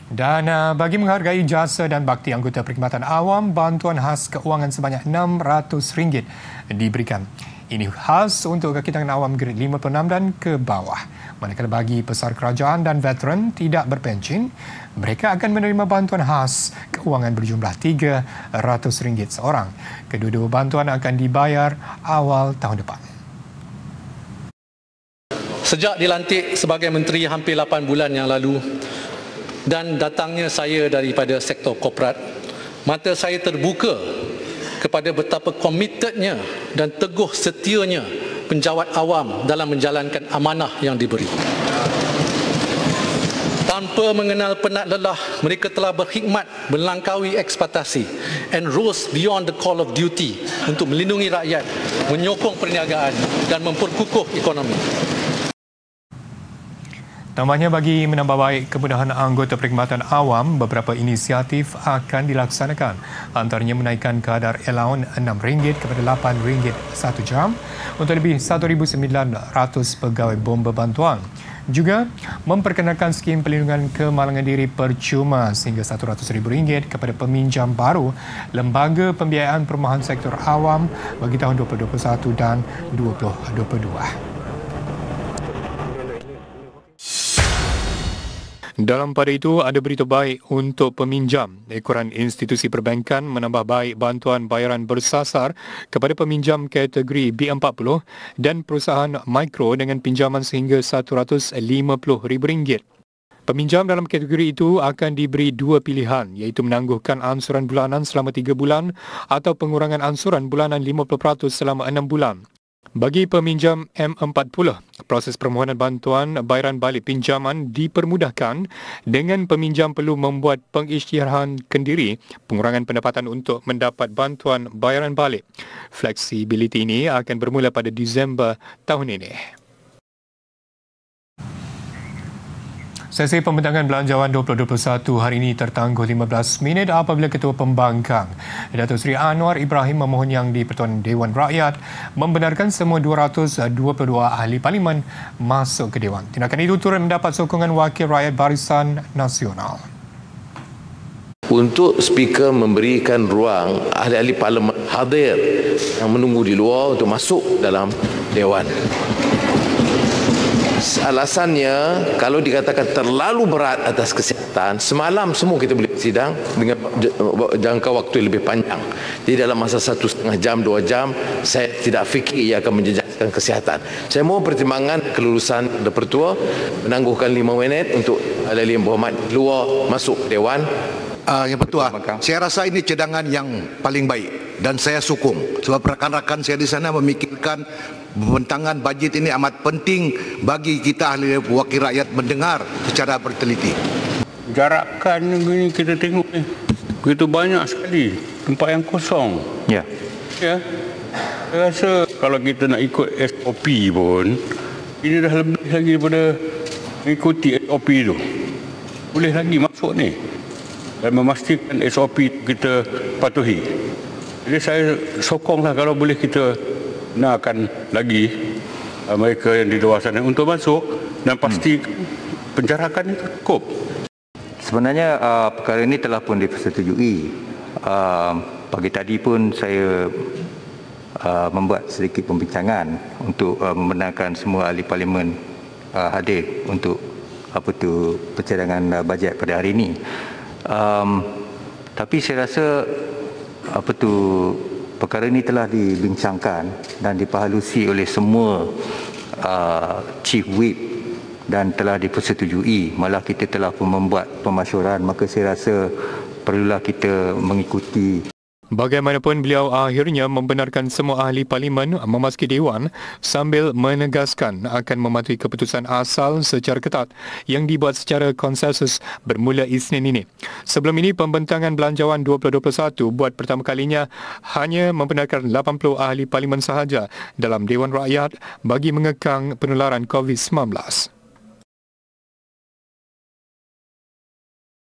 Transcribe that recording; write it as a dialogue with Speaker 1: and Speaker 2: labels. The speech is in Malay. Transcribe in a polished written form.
Speaker 1: Dan bagi menghargai jasa dan bakti anggota Perkhidmatan Awam, bantuan khas keuangan sebanyak RM600 diberikan. Ini khas untuk kaki tangan awam grade 56 dan ke bawah. Manakala bagi pesar kerajaan dan veteran tidak berpencen, mereka akan menerima bantuan khas keuangan berjumlah RM300 seorang. Kedua-dua bantuan akan dibayar awal tahun depan.
Speaker 2: Sejak dilantik sebagai menteri hampir 8 bulan yang lalu dan datangnya saya daripada sektor korporat, mata saya terbuka kepada betapa komitednya dan teguh setianya penjawat awam dalam menjalankan amanah yang diberi. Tanpa mengenal penat lelah, mereka telah berkhidmat melangkaui ekspektasi and rose beyond the call of duty untuk melindungi rakyat, menyokong perniagaan dan memperkukuh ekonomi.
Speaker 1: Tambahnya, bagi menambah baik kemudahan anggota Perkhidmatan Awam, beberapa inisiatif akan dilaksanakan. Antaranya menaikkan kadar allowance RM6 kepada RM8 satu jam untuk lebih 1,900 pegawai bomba bantuan. Juga memperkenalkan skim perlindungan kemalangan diri percuma sehingga RM100,000 kepada peminjam baru Lembaga Pembiayaan Perumahan Sektor Awam bagi tahun 2021 dan 2022. Dalam pada itu, ada berita baik untuk peminjam. Ekoran institusi perbankan menambah baik bantuan bayaran bersasar kepada peminjam kategori B40 dan perusahaan mikro dengan pinjaman sehingga RM150,000. Peminjam dalam kategori itu akan diberi dua pilihan, iaitu menangguhkan ansuran bulanan selama 3 bulan atau pengurangan ansuran bulanan 50% selama 6 bulan. Bagi peminjam M40, proses permohonan bantuan bayaran balik pinjaman dipermudahkan dengan peminjam perlu membuat pengisytiharan kendiri pengurangan pendapatan untuk mendapat bantuan bayaran balik. Fleksibiliti ini akan bermula pada Disember tahun ini. Sesi pembentangan belanjawan 2021 hari ini tertangguh 15 minit apabila Ketua Pembangkang Datuk Seri Anwar Ibrahim memohon Yang di-Pertuan Dewan Rakyat membenarkan semua 222 ahli parlimen masuk ke Dewan. Tindakan itu turut mendapat sokongan Wakil Rakyat Barisan Nasional.
Speaker 3: Untuk Speaker memberikan ruang ahli-ahli parlimen hadir yang menunggu di luar untuk masuk dalam Dewan. Alasannya, kalau dikatakan terlalu berat atas kesihatan, semalam semua kita boleh sidang dengan jangka waktu yang lebih panjang. Jadi dalam masa 1,5 jam, 2 jam, saya tidak fikir ia akan menjejaskan kesihatan. Saya mohon pertimbangan kelulusan The-Pertua menangguhkan 5 minit untuk ahli-ahli yang berhormat luar masuk Dewan.
Speaker 4: Yang Pertua, saya rasa ini cadangan yang paling baik dan saya sokong sebab rakan-rakan saya di sana memikirkan pembentangan bajet ini amat penting bagi kita ahli wakil rakyat mendengar secara berteliti.
Speaker 5: Jarakan ini kita tengok ni, begitu banyak sekali tempat yang kosong. Ya. Ya. Saya rasa kalau kita nak ikut SOP pun, ini dah lebih lagi daripada mengikuti SOP tu. Boleh lagi masuk ni dan memastikan SOP kita patuhi. Jadi saya sokonglah kalau boleh kita nakkan lagi mereka yang di luar sana untuk masuk dan pasti penjarakan itu cukup.
Speaker 6: Sebenarnya perkara ini telah pun dipersetujui. Pagi tadi pun saya membuat sedikit pembincangan untuk membenarkan semua ahli parlimen hadir untuk percadangan bajet pada hari ini. Tapi saya rasa perkara ini telah dibincangkan dan diperhalusi oleh semua chief whip dan telah dipersetujui. Malah kita telah pun membuat pemasyuran, maka saya rasa perlulah kita mengikuti.
Speaker 1: Bagaimanapun, beliau akhirnya membenarkan semua ahli parlimen memasuki Dewan sambil menegaskan akan mematuhi keputusan asal secara ketat yang dibuat secara konsensus bermula Isnin ini. Sebelum ini, pembentangan belanjawan 2021 buat pertama kalinya hanya membenarkan 80 ahli parlimen sahaja dalam Dewan Rakyat bagi mengekang penularan COVID-19.